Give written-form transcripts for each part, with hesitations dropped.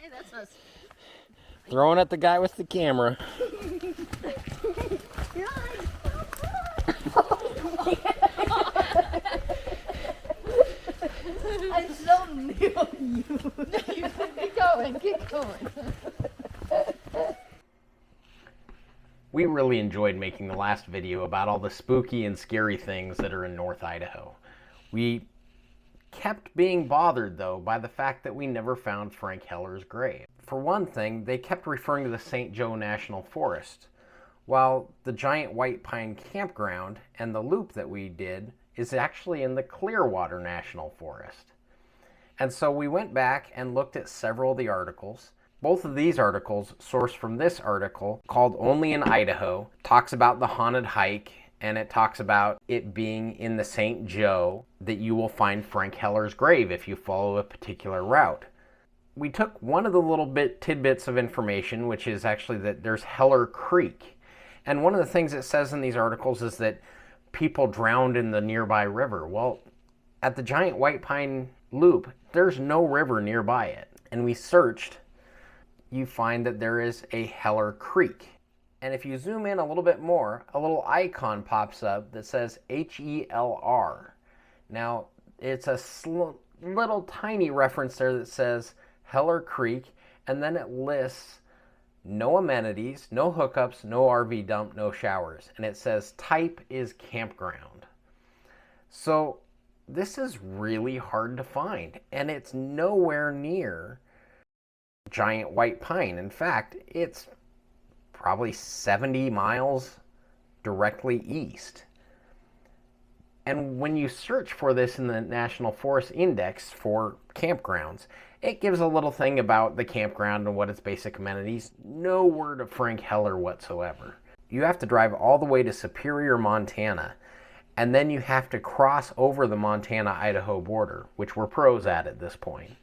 Hey, that's us. Throwing at the guy with the camera. I'm so new. Keep going, keep going. We really enjoyed making the last video about all the spooky and scary things that are in North Idaho. We kept being bothered, though, by the fact that we never found Frank Heller's grave. For one thing, they kept referring to the St. Joe National Forest, while the giant white pine campground and the loop that we did is actually in the Clearwater National Forest. And so we went back and looked at several of the articles. Both of these articles, sourced from this article called Only in Idaho, talks about the haunted hike, and it talks about it being in the St. Joe that you will find Frank Heller's grave if you follow a particular route. We took one of the little tidbits of information, which is actually that there's Heller Creek. And one of the things it says in these articles is that people drowned in the nearby river. Well, at the giant white pine loop, there's no river nearby it. And we searched, you find that there is a Heller Creek. And if you zoom in a little bit more, a little icon pops up that says HELR. Now, it's a little tiny reference there that says Heller Creek, and then it lists no amenities, no hookups, no RV dump, no showers. And it says type is campground. So this is really hard to find, and it's nowhere near giant white pine. In fact, it's probably 70 miles directly east. And when you search for this in the National Forest Index for campgrounds, it gives a little thing about the campground and what its basic amenities. No word of Frank Heller whatsoever. You have to drive all the way to Superior, Montana, and then you have to cross over the Montana-Idaho border, which we're pros at this point.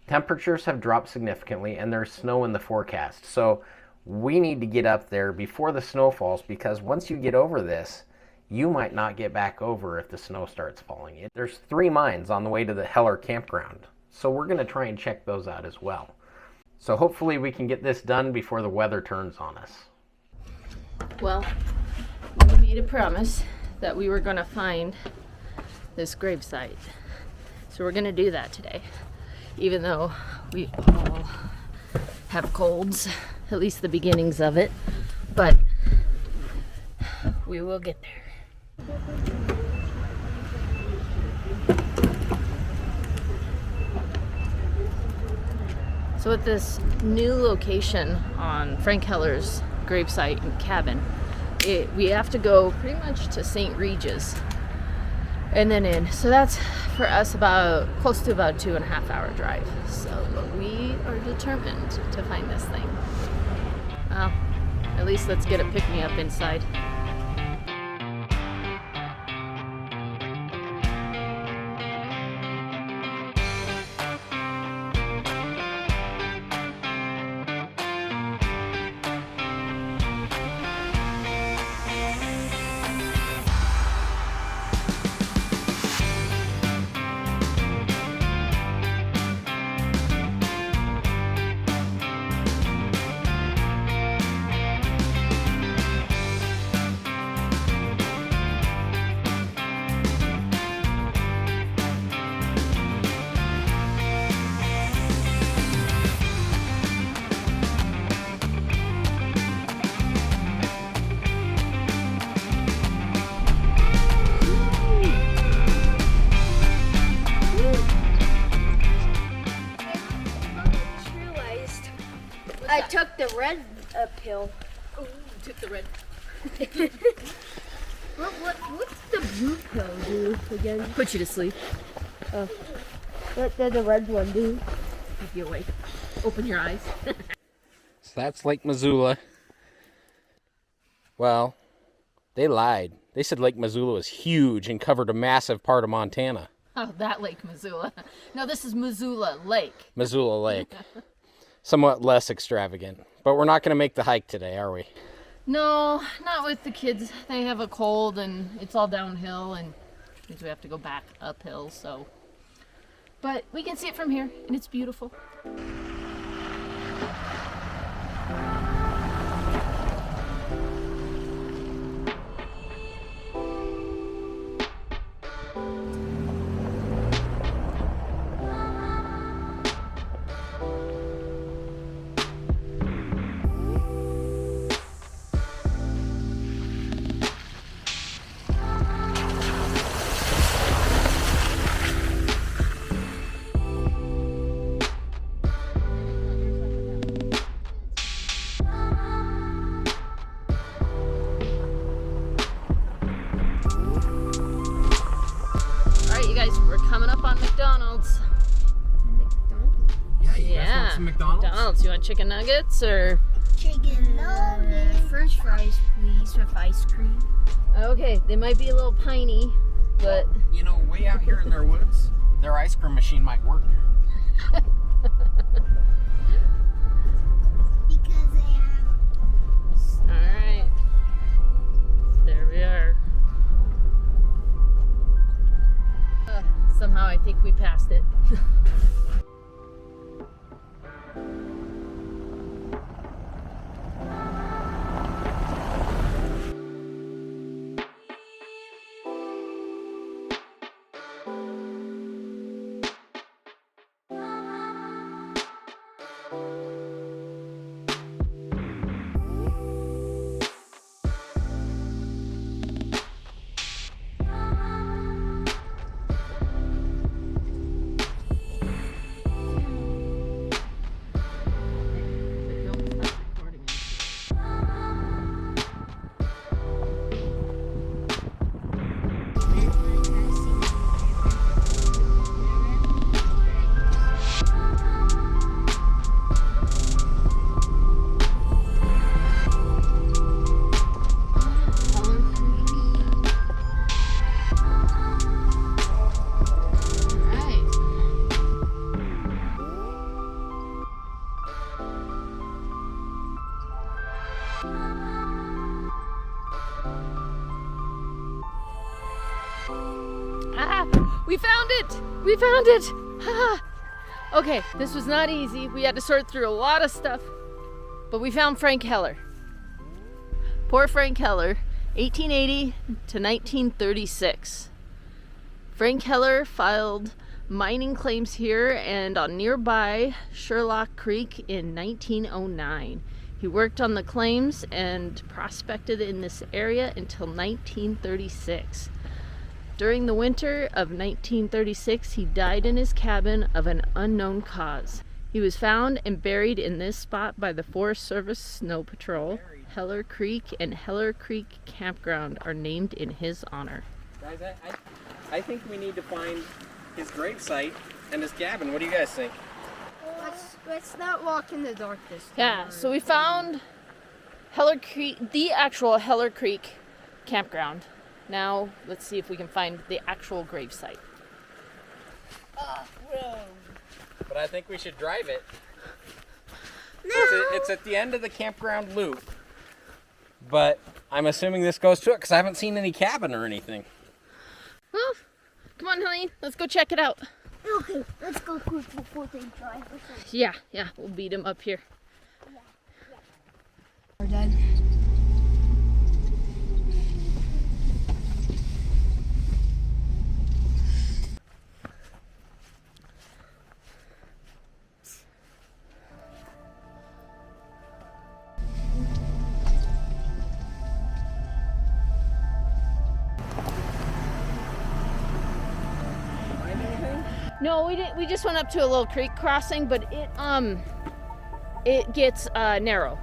Temperatures have dropped significantly, and there's snow in the forecast. So we need to get up there before the snow falls, because once you get over this, you might not get back over if the snow starts falling. There's 3 mines on the way to the Heller campground, so we're going to try and check those out as well. So hopefully we can get this done before the weather turns on us. Well, we made a promise that we were going to find this gravesite. So we're going to do that today, even though we all have colds, at least the beginnings of it, but we will get there. So at this new location on Frank Heller's gravesite and cabin, we have to go pretty much to St. Regis and then in. So that's for us about close to about 2.5 hour drive. So we are determined to find this thing. Well, at least let's get a pick-me-up inside. I took the red uphill. Oh, you took the red. What's the blue pill do again? Put you to sleep. Oh, what does the red one do? Keep you awake. Open your eyes. So that's Lake Missoula. Well, they lied. They said Lake Missoula was huge and covered a massive part of Montana. Oh, that Lake Missoula. No, this is Missoula Lake. Missoula Lake. Somewhat less extravagant. But we're not going to make the hike today, are we? No, not with the kids. They have a cold and it's all downhill and means we have to go back uphill, so. But we can see it from here and it's beautiful. some McDonald's? McDonald's. You want chicken nuggets or? Chicken nuggets. French fries, please, with ice cream. Okay, they might be a little piney, but You know, way out here in their woods, their ice cream machine might work. Because they have. all right. There we are. Somehow I think we passed it. We found it! We found it! Ah. Okay, this was not easy. We had to sort through a lot of stuff, but we found Frank Heller. Poor Frank Heller, 1880 to 1936. Frank Heller filed mining claims here and on nearby Sherlock Creek in 1909. He worked on the claims and prospected in this area until 1936. During the winter of 1936, he died in his cabin of an unknown cause. He was found and buried in this spot by the Forest Service Snow Patrol. Heller Creek and Heller Creek Campground are named in his honor. Guys, I think we need to find his gravesite and his cabin. What do you guys think? Let's not walk in the dark this time. Yeah, so we found Heller Creek, the actual Heller Creek Campground. Now, let's see if we can find the actual gravesite. But I think we should drive it. No. It's at the end of the campground loop. But I'm assuming this goes to it because I haven't seen any cabin or anything. Well, come on, honey. Let's go check it out. Okay, let's go quick before they drive. Yeah, we'll beat him up here. We're done. No, we didn't. We just went up to a little creek crossing, but it gets narrow.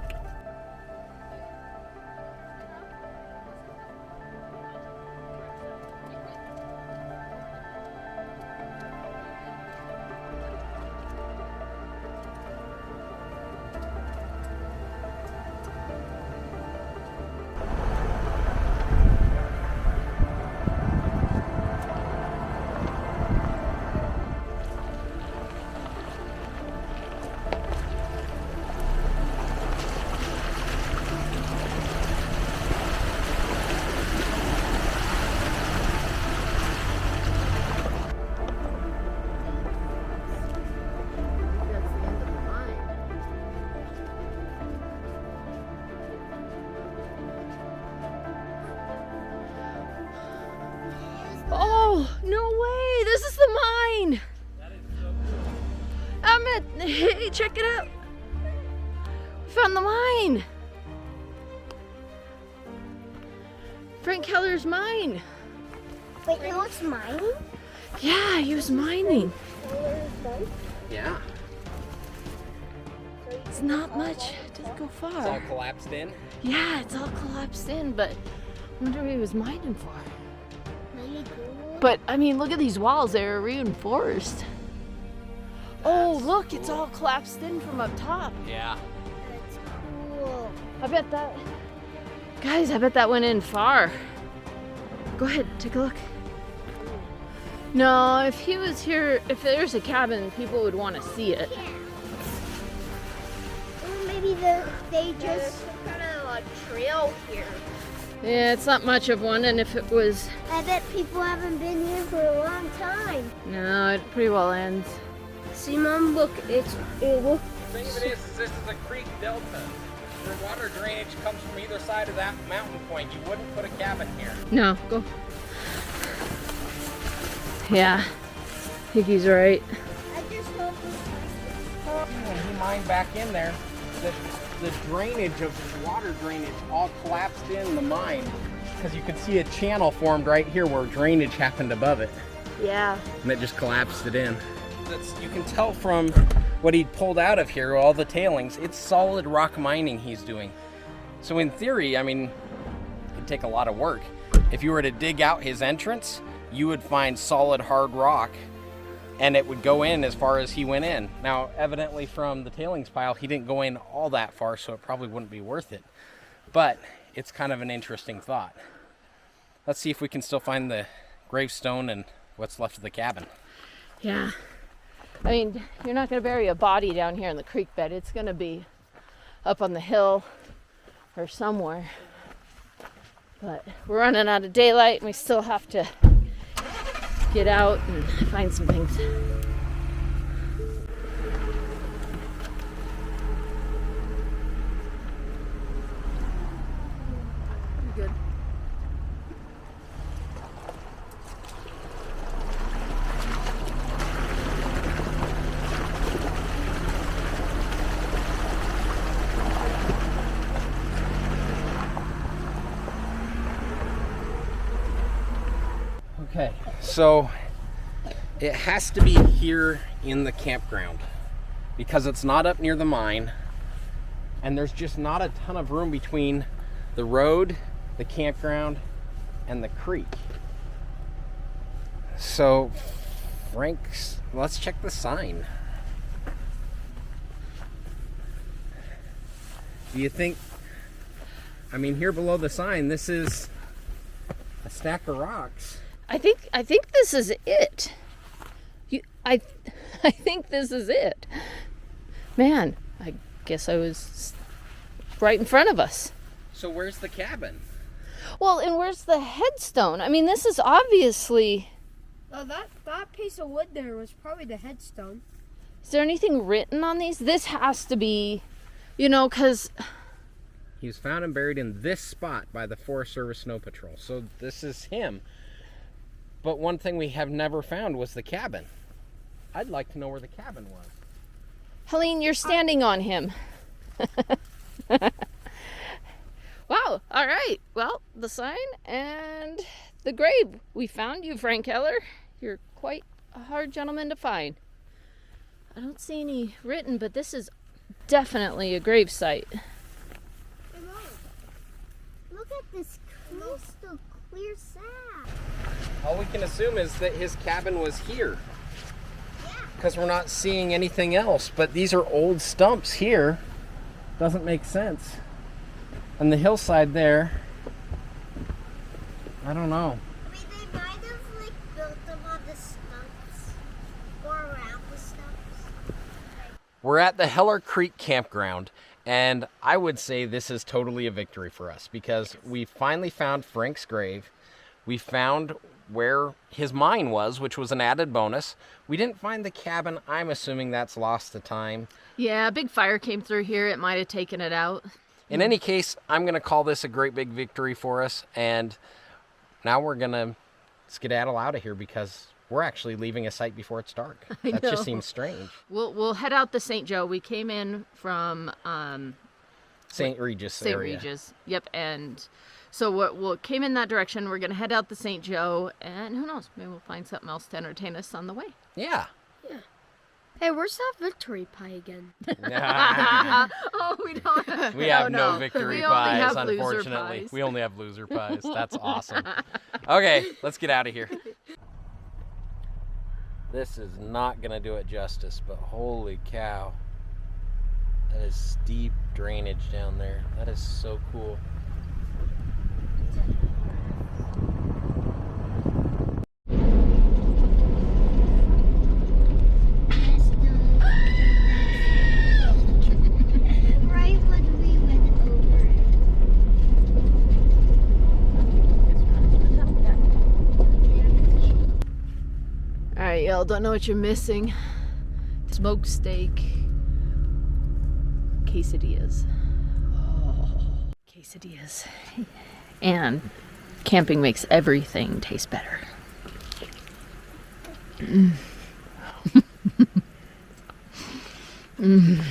Oh, no way! This is the mine! That is so cool. Hey, check it out! We found the mine! Frank Heller's mine! Wait, no, it's mine? Yeah, he was mining. Yeah. It's not much. It doesn't go It's all far. collapsed in. Yeah, it's all collapsed in, but I wonder what he was mining for. Maybe gold. But, I mean, look at these walls. They're reinforced. Oh, Oh, look, it's all collapsed in from up top. Yeah. That's cool. I bet that... Guys, I bet that went in far. Go ahead, take a look. No, if he was here, if there's a cabin, people would want to see it. Yeah. Or maybe they just... There's some kind of like trail here. Yeah, it's not much of one, and if it was... I bet people haven't been here for a long time. No, it pretty well ends. See, Mom, look, it looks... The thing of it is this is a creek delta. Where water drainage comes from either side of that mountain point. You wouldn't put a cabin here. No, go. Yeah, I think he's right. I just hope When he mined back in there, the drainage of the water drainage all collapsed in the mine. Because you could see a channel formed right here where drainage happened above it. Yeah. And it just collapsed it in. You can tell from what he pulled out of here, all the tailings, it's solid rock mining he's doing. So in theory, I mean, it'd take a lot of work. If you were to dig out his entrance, you would find solid hard rock and it would go in as far as he went in. Now, evidently from the tailings pile, he didn't go in all that far, so it probably wouldn't be worth it. But it's kind of an interesting thought. Let's see if we can still find the gravestone and what's left of the cabin. Yeah. I mean, you're not going to bury a body down here in the creek bed. It's going to be up on the hill or somewhere. But we're running out of daylight and we still have to get out and find some things. Good. Okay, so it has to be here in the campground because it's not up near the mine and there's just not a ton of room between the road, the campground, and the creek. So Frank's, let's check the sign. Do you think, I mean, here below the sign, this is a stack of rocks. I think this is it. I think this is it. Man, I guess I was right in front of us. So where's the cabin? Well, and where's the headstone? I mean, this is obviously... Oh, that piece of wood there was probably the headstone. Is there anything written on these? This has to be, you know, because... He was found and buried in this spot by the Forest Service Snow Patrol. So this is him. But one thing we have never found was the cabin. I'd like to know where the cabin was. Helene, you're standing on him. Wow, all right. Well, the sign and the grave. We found you, Frank Keller. You're quite a hard gentleman to find. I don't see any written, but this is definitely a grave site. Look at this crystal clear sand. All we can assume is that his cabin was here. Because we're not seeing anything else. But these are old stumps here. Doesn't make sense. And the hillside there, I don't know. I mean, they might have built them on the stumps or around the stumps. We're at the Heller Creek campground, and I would say this is totally a victory for us because we finally found Frank's grave. We found where his mine was, which was an added bonus. We didn't find the cabin. I'm assuming that's lost to time. Yeah, a big fire came through here. It might have taken it out. In any case, I'm going to call this a great big victory for us, and now we're going to skedaddle out of here because we're actually leaving a site before it's dark. That just seems strange. We'll head out to St. Joe. We came in from St. Regis area. St. Regis. Yep, and so we'll came in that direction. We're gonna head out to St. Joe, and who knows? Maybe we'll find something else to entertain us on the way. Yeah. Hey, where's that victory pie again? Oh, we don't. We have no victory We only pies, have loser unfortunately. pies. We only have loser pies. That's awesome. Okay, let's get out of here. This is not gonna do it justice, but holy cow. That is steep drainage down there. That is so cool. Right when we went over it. Alright, y'all, don't know what you're missing. Smoked steak. Quesadillas. Oh, quesadillas. And camping makes everything taste better. Mm. Mm.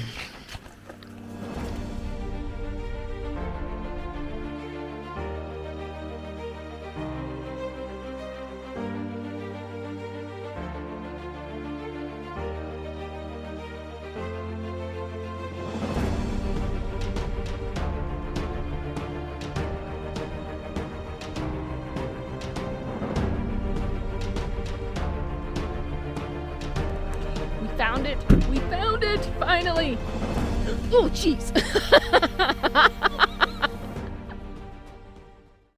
We found it! Finally! Oh, jeez!